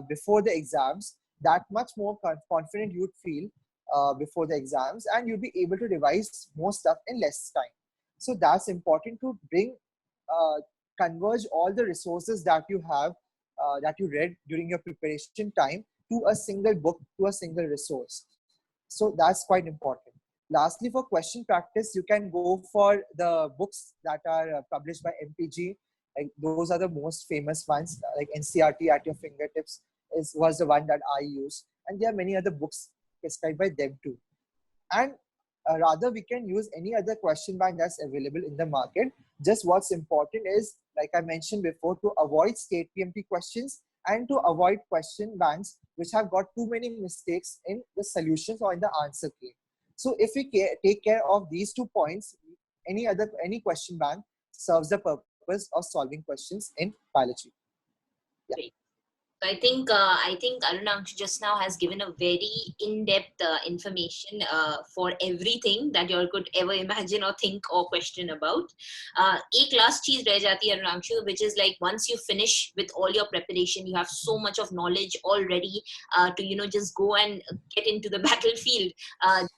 [SPEAKER 1] before the exams, that much more confident you'd feel before the exams, and you'll be able to revise more stuff in less time. So that's important, to bring uh, converge all the resources that you have, that you read during your preparation time, to a single book, to a single resource. So that's quite important. Lastly, for question practice, you can go for the books that are published by MPG. Like those are the most famous ones. Like NCRT at your fingertips was the one that I use, and there are many other books prescribed by them too. And rather, we can use any other question bank that's available in the market. Just what's important is, like I mentioned before, to avoid state PMT questions, and to avoid question banks which have got too many mistakes in the solutions or in the answer key. So if we take care of these 2 points, any question bank serves the purpose of solving questions in biology. Yeah.
[SPEAKER 2] Great. So I think Arunangshu just now has given a very in-depth information for everything that you could ever imagine or think or question about. एक last चीज रह जाती है Arunangshu, which is like once you finish with all your preparation, you have so much of knowledge already to just go and get into the battlefield of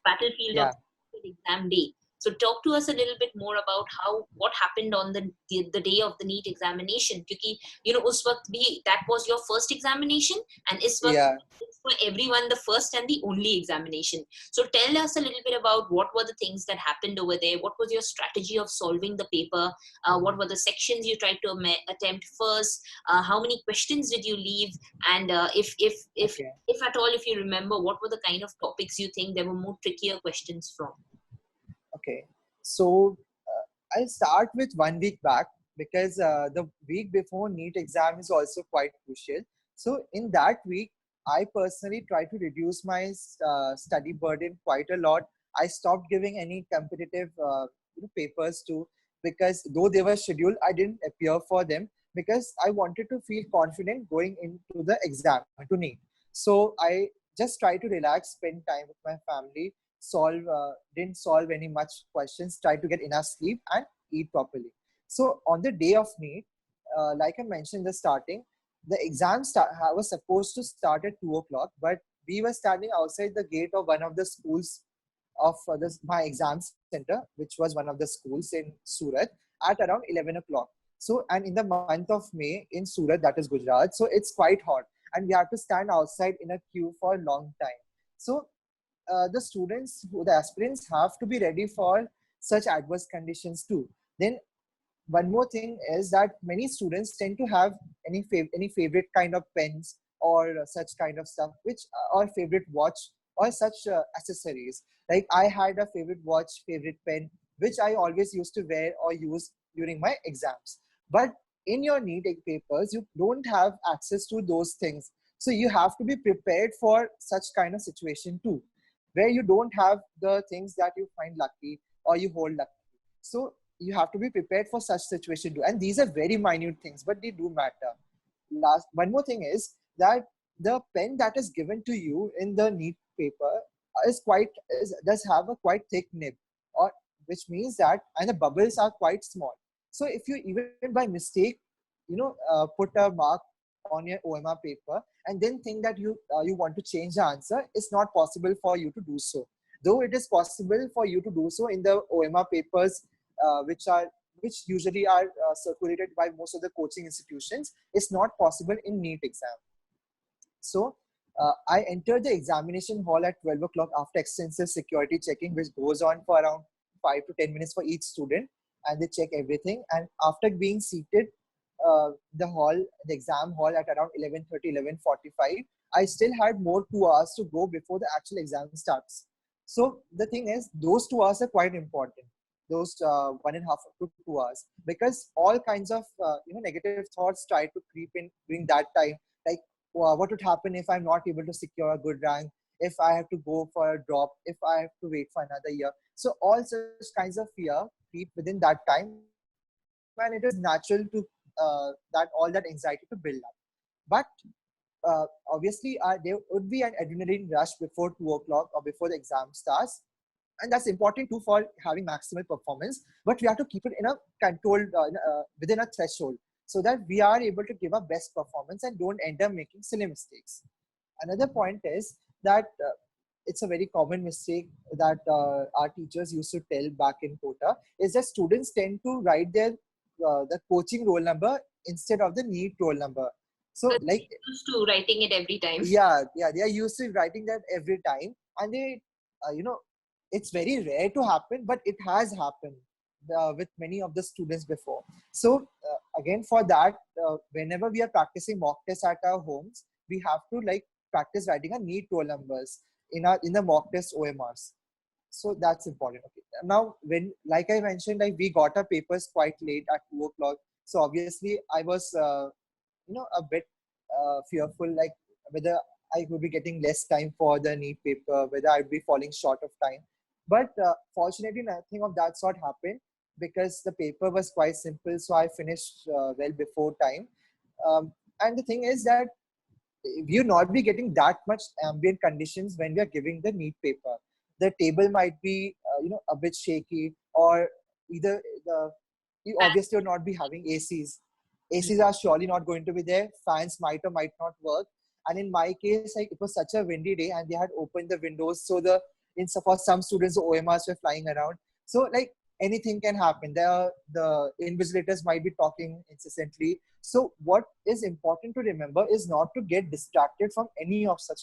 [SPEAKER 1] Yeah.
[SPEAKER 2] the exam day. So talk to us a little bit more about what happened on the day of the NEET examination. Because उस वक्त भी that was your first examination, and इस वक्त
[SPEAKER 1] Yeah.
[SPEAKER 2] it's for everyone the first and the only examination. So tell us a little bit about what were the things that happened over there. What was your strategy of solving the paper? What were the sections you tried to attempt first? How many questions did you leave? And
[SPEAKER 1] Okay.
[SPEAKER 2] if at all, if you remember, what were the kind of topics you think there were more trickier questions from?
[SPEAKER 1] Okay. So I'll start with 1 week back, because the week before NEET exam is also quite crucial. So in that week, I personally try to reduce my study burden quite a lot. I stopped giving any competitive papers to, because though they were scheduled, I didn't appear for them, because I wanted to feel confident going into the exam to NEET. So I just try to relax, spend time with my family, didn't solve any much questions, try to get enough sleep and eat properly. So on the day of NEET, like I mentioned in the starting, the was supposed to start at 2 o'clock, but we were standing outside the gate of one of the schools of my exam center, which was one of the schools in Surat, at around 11 o'clock. So, and in the month of May in Surat, that is Gujarat, so it's quite hot, and we have to stand outside in a queue for a long time. So the aspirants have to be ready for such adverse conditions too. Then one more thing is that many students tend to have any favorite kind of pens or such kind of stuff, which or favorite watch or such accessories. Like I had a favorite watch, favorite pen, which I always used to wear or use during my exams. But in your NEET papers, you don't have access to those things. So you have to be prepared for such kind of situation too, where you don't have the things that you find lucky or you hold lucky. So you have to be prepared for such situation too. And these are very minute things, but they do matter. One more thing is that the pen that is given to you in the NEET paper does have a quite thick nib, or which means that, and the bubbles are quite small. So if you even by mistake, put a mark on your OMR paper and then think that you want to change the answer, it's not possible for you to do so. Though it is possible for you to do so in the OMR papers, which usually are circulated by most of the coaching institutions, it's not possible in NEET exam. So I entered the examination hall at 12 o'clock after extensive security checking, which goes on for around 5 to 10 minutes for each student, and they check everything. And after being seated, the exam hall at around 11:30, 11:45, I still had more 2 hours to go before the actual exam starts. So the thing is, those 2 hours are quite important. Those 1.5 to 2 hours, because all kinds of negative thoughts try to creep in during that time. Like, what would happen if I'm not able to secure a good rank? If I have to go for a drop? If I have to wait for another year? So all such kinds of fear creep within that time, and it is natural to that all that anxiety to build up. But obviously, there would be an adrenaline rush before 2 o'clock or before the exam starts. And that's important too for having maximal performance. But we have to keep it in a controlled, within a threshold, so that we are able to give our best performance and don't end up making silly mistakes. Another point is that it's a very common mistake that our teachers used to tell back in Kota, is that students tend to write their the coaching roll number instead of the NEET roll number. So like,
[SPEAKER 2] used to writing it every time.
[SPEAKER 1] yeah, they are used to writing that every time, and they, it's very rare to happen, but it has happened with many of the students before. So again, for that, whenever we are practicing mock tests at our homes, we have to like practice writing a NEET roll numbers in the mock test OMRs. So that's important. Okay. Now, when, like I mentioned, like we got our papers quite late at 2 o'clock. So obviously, I was, a bit fearful, like whether I would be getting less time for the NEET paper, whether I'd be falling short of time. But fortunately, nothing of that sort happened because the paper was quite simple. So I finished well before time. And the thing is that we will not be getting that much ambient conditions when we are giving the NEET paper. The table might be, a bit shaky, or either you obviously will not be having ACs. ACs are surely not going to be there. Fans might or might not work. And in my case, like it was such a windy day, and they had opened the windows, so for some students, the OMRs were flying around. So like anything can happen. The invigilators might be talking incessantly. So what is important to remember is not to get distracted from any such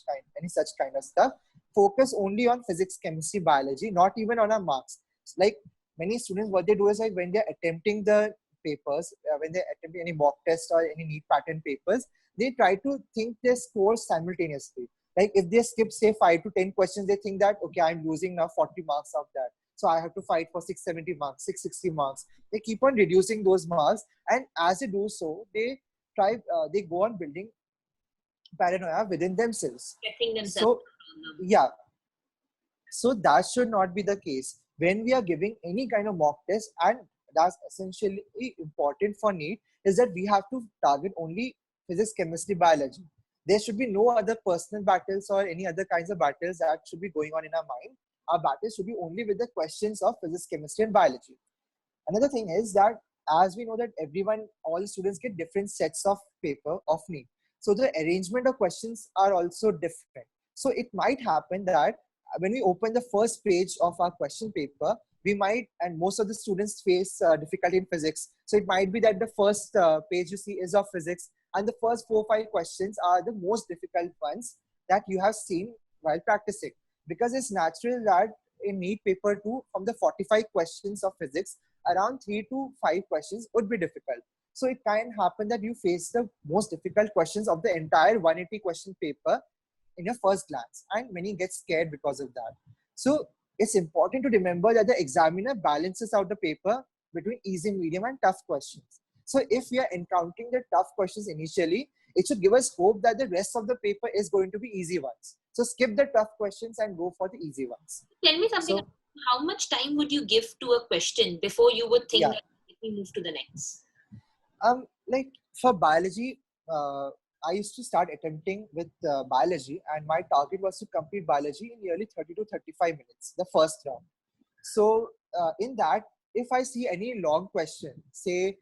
[SPEAKER 1] kind of stuff. Focus only on physics, chemistry, biology, not even on our marks. Like many students, what they do is like when they're attempting the papers, when they're attempting any mock test or any NEET pattern papers, they try to think their scores simultaneously. Like if they skip say 5 to 10 questions, they think that, okay, I'm losing now 40 marks of that. So I have to fight for 670 marks, 660 marks. They keep on reducing those marks. And as they do so, they go on building paranoia within themselves. So, yeah. So that should not be the case. When we are giving any kind of mock test, and that's essentially important for NEET, is that we have to target only physics, chemistry, biology. There should be no other personal battles or any other kinds of battles that should be going on in our mind. Our battles should be only with the questions of physics, chemistry, and biology. Another thing is that, as we know that all the students get different sets of paper of NEET. So the arrangement of questions are also different. So it might happen that when we open the first page of our question paper, and most of the students face difficulty in physics. So it might be that the first page you see is of physics, and the first 4 or 5 questions are the most difficult ones that you have seen while practicing. Because it's natural that in NEET paper 2, from the 45 questions of physics, around 3 to 5 questions would be difficult. So it can happen that you face the most difficult questions of the entire 180 question paper in your first glance, and many get scared because of that. So it's important to remember that the examiner balances out the paper between easy, medium, and tough questions. So if we are encountering the tough questions initially, it should give us hope that the rest of the paper is going to be easy ones. So skip the tough questions and go for the easy ones.
[SPEAKER 2] Tell me something. So, how much time would you give to a question before you would think that let me move to the next?
[SPEAKER 1] Like for biology, I used to start attempting with biology, and my target was to complete biology in nearly 30 to 35 minutes, the first round. So in that, if I see any long question, say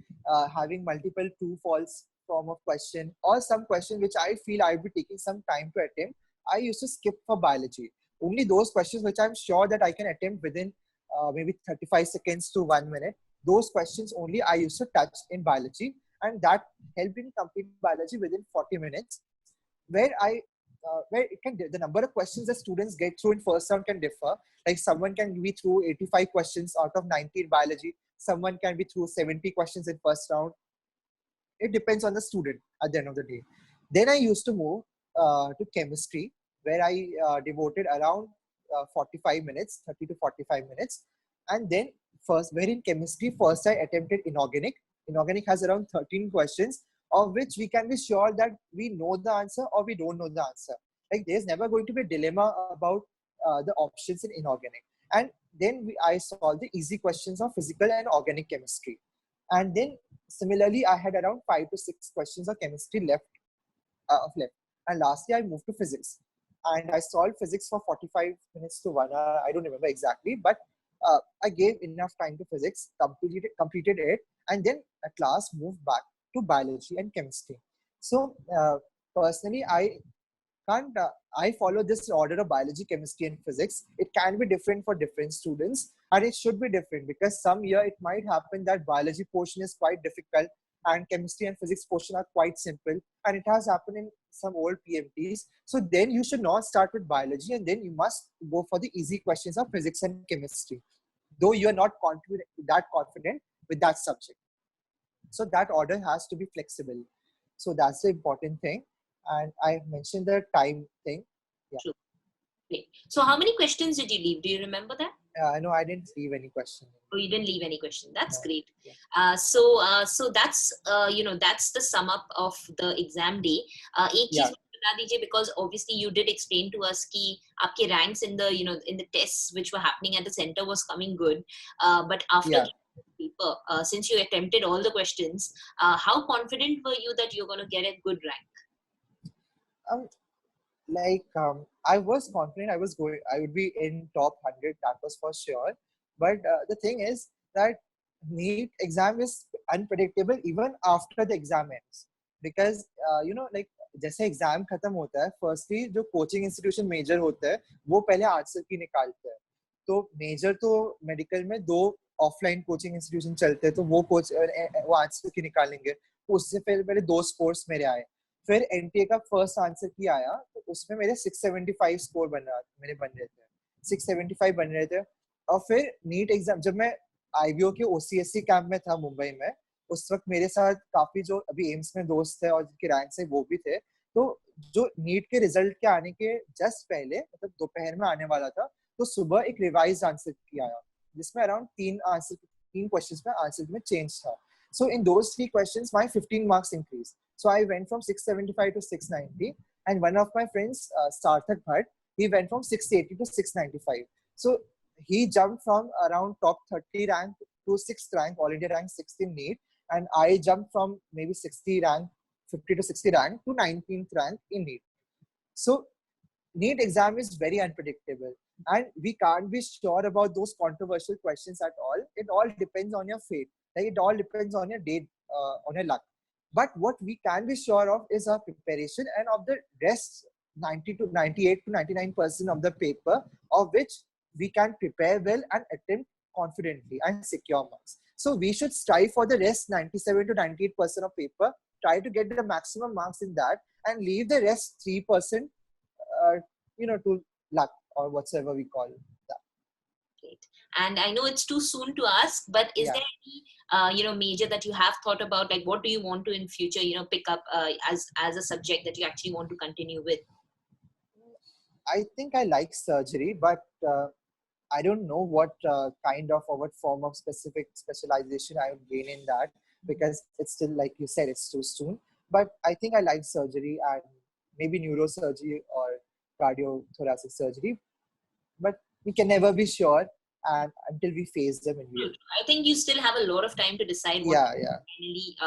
[SPEAKER 1] having multiple true false form of question, or some question which I feel I would be taking some time to attempt, I used to skip for biology. Only those questions which I'm sure that I can attempt within maybe 35 seconds to 1 minute, those questions only I used to touch in biology, and that helped me complete biology within 40 minutes, where the number of questions that students get through in first round can differ. Like someone can be through 85 questions out of 90 in biology, someone can be through 70 questions in first round. It depends on the student at the end of the day. Then I used to move to chemistry, where I devoted around 45 minutes, 30 to 45 minutes. And then wherein chemistry, first I attempted inorganic. Inorganic has around 13 questions, of which we can be sure that we know the answer or we don't know the answer. Like there's never going to be a dilemma about the options in inorganic. And then I solved the easy questions of physical and organic chemistry. And then similarly, I had around 5 to 6 questions of chemistry left. And lastly, I moved to physics. And I solved physics for 45 minutes to 1 hour. I don't remember exactly, but I gave enough time to physics, completed it, and then at last moved back to biology and chemistry. So personally, can't I follow this order of biology, chemistry, and physics. It can be different for different students, and it should be different because some year it might happen that biology portion is quite difficult and chemistry and physics portion are quite simple, and it has happened in some old PMTs. So then you should not start with biology, and then you must go for the easy questions of physics and chemistry, though you are not confident with that subject. So that order has to be flexible. So that's the important thing. And I mentioned the time thing. Yeah.
[SPEAKER 2] True. Great. So how many questions did you leave? Do you remember that?
[SPEAKER 1] No, I didn't leave any question.
[SPEAKER 2] Oh, you didn't leave any question. That's
[SPEAKER 1] No.
[SPEAKER 2] great.
[SPEAKER 1] Yeah.
[SPEAKER 2] So that's that's the sum up of the exam day. एक चीज बता दीजिए, because obviously you did explain to us कि आपके ranks in the in the tests which were happening at the center was coming good, but after paper, since you attempted all the questions, how confident were you that you're going to get a good rank?
[SPEAKER 1] I was confident I would be in top 100, that was for sure. But the thing is that NEET exam is unpredictable even after the exam ends. Because, like, जैसे exam खत्म होता है, firstly जो coaching institution major होता है वो पहले arts की निकालते हैं. तो मेजर तो मेडिकल में 2 ऑफलाइन कोचिंग इंस्टीट्यूशन चलते हैं, तो वो आर्ट्स की निकालेंगे. उससे पहले 2 स्कोर्स मेरे आए. फिर एनटीए का फर्स्ट आंसर की आया, तो उसमें मेरे 675 स्कोर बन रहे थे 675 बन रहे थे. और फिर नीट एग्जाम, जब मैं आईबीओ के ओसीएससी कैंप में था मुंबई में, उस वक्त मेरे साथ काफी जो अभी एम्स में दोस्त है और जिनके रैंक है वो भी थे. तो जो नीट के रिजल्ट के आने के जस्ट पहले, मतलब दोपहर में आने वाला था, तो सुबह एक रिवाइज आंसर की आया जिसमें अराउंड 3 क्वेश्चंस में आंसर में चेंज था. So in those 3 questions, my 15 marks increased. So I went from 675 to 690. And one of my friends, Sarthak Bhatt, he went from 680 to 695. So he jumped from around top 30 rank to 6th rank, all India rank 6th in NEET. And I jumped from maybe 50 to 60 rank to 19th rank in NEET. So NEET exam is very unpredictable. And we can't be sure about those controversial questions at all. It all depends on your fate. Like, it all depends on your date, on your luck. But what we can be sure of is our preparation, and of the rest 90 to 98 to 99% of the paper, of which we can prepare well and attempt confidently and secure marks. So we should strive for the rest 97 to 98% of paper, try to get the maximum marks in that, and leave the rest 3%, to luck or whatsoever we call that.
[SPEAKER 2] Great. And I know it's too soon to ask, but is there any major that you have thought about? Like, what do you want to in future pick up as a subject that you actually want to continue with?
[SPEAKER 1] I think I like surgery, but I don't know what kind of or what form of specific specialization I would gain in that, because it's still, like you said, it's too soon. But I think I like surgery, and maybe neurosurgery or cardiothoracic surgery, but we can never be sure, and until we face them in real.
[SPEAKER 2] I think you still have a lot of time to decide what to finally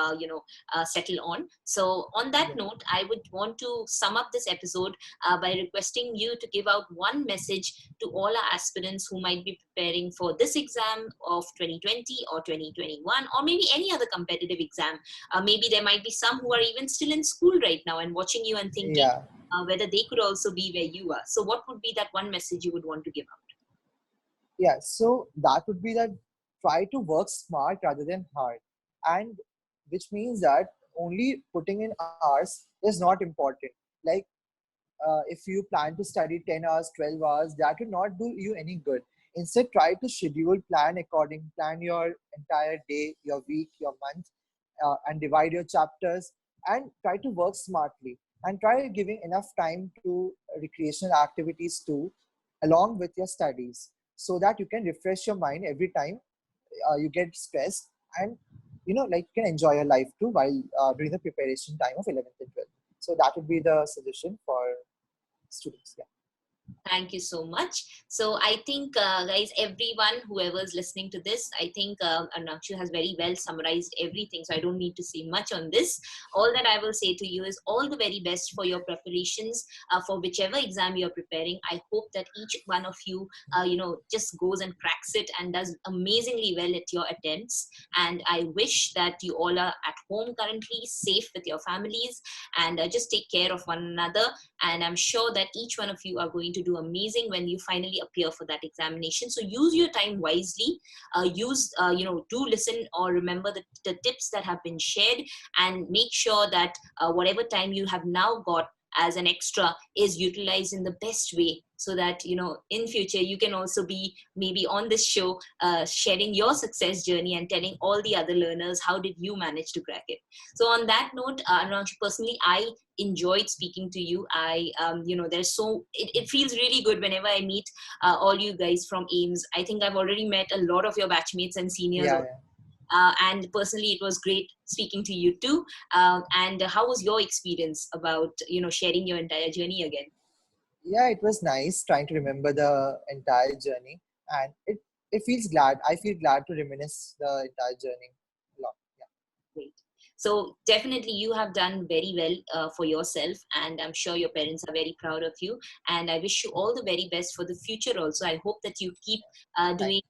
[SPEAKER 2] settle on. So on that note, I would want to sum up this episode by requesting you to give out one message to all our aspirants who might be preparing for this exam of 2020 or 2021, or maybe any other competitive exam. Maybe there might be some who are even still in school right now and watching you and thinking whether they could also be where you are. So what would be that one message you would want to give out?
[SPEAKER 1] Yeah, so that would be that try to work smart rather than hard, and which means that only putting in hours is not important. Like, if you plan to study 10 hours, 12 hours, that will not do you any good. Instead, try to schedule, plan your entire day, your week, your month, and divide your chapters, and try to work smartly, and try giving enough time to recreational activities too, along with your studies, so that you can refresh your mind every time you get stressed, and you can enjoy your life too while during the preparation time of 11th and 12th. So that would be the suggestion for students. Yeah.
[SPEAKER 2] Thank you so much. So I think, guys, everyone, whoever's listening to this, I think Arunangshu has very well summarized everything. So I don't need to say much on this. All that I will say to you is all the very best for your preparations for whichever exam you're preparing. I hope that each one of you, just goes and cracks it and does amazingly well at your attempts. And I wish that you all are at home currently, safe with your families, and just take care of one another. And I'm sure that each one of you are going to do amazing when you finally appear for that examination. So use your time wisely. Do listen or remember the tips that have been shared, and make sure that whatever time you have now got as an extra is utilized in the best way, so that in future you can also be maybe on this show sharing your success journey and telling all the other learners how did you manage to crack it. So on that note, Arunangshu, personally I enjoyed speaking to you. It feels really good whenever I meet all you guys from AIIMS. I think I've already met a lot of your batchmates and seniors.
[SPEAKER 1] Yeah,
[SPEAKER 2] and personally it was great speaking to you too. And how was your experience about sharing your entire journey again?
[SPEAKER 1] yeah, it was nice trying to remember the entire journey, and it feels glad. I feel glad to reminisce the entire journey a lot. Yeah.
[SPEAKER 2] Great. So definitely you have done very well for yourself, and I'm sure your parents are very proud of you. And I wish you all the very best for the future also. I hope that you keep
[SPEAKER 1] Thank
[SPEAKER 2] doing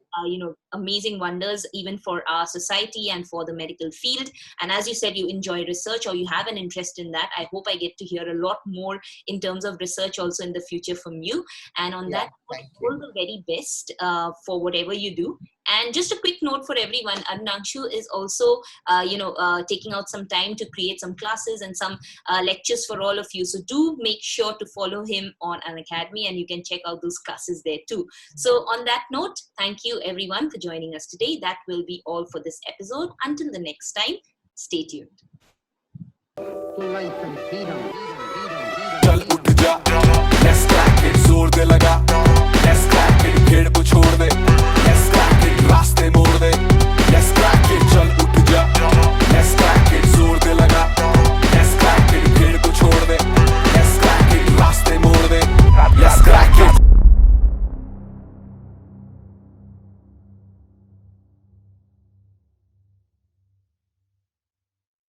[SPEAKER 2] amazing wonders even for our society and for the medical field. And as you said, you enjoy research or you have an interest in that. I hope I get to hear a lot more in terms of research also in the future from you. And on
[SPEAKER 1] you.
[SPEAKER 2] that,
[SPEAKER 1] Yeah, thank
[SPEAKER 2] all
[SPEAKER 1] you.
[SPEAKER 2] the very best for whatever you do. And just a quick note for everyone, Arunangshu is also taking out some time to create some classes and some lectures for all of you. So do make sure to follow him on Unacademy, and you can check out those classes there too. So on that note, thank you everyone for joining us today. That will be all for this episode. Until the next time, stay tuned.
[SPEAKER 3] चल उठ जा, let's crack it, जोर दे लगा, let's crack it, भीड़ को छोड़ दे.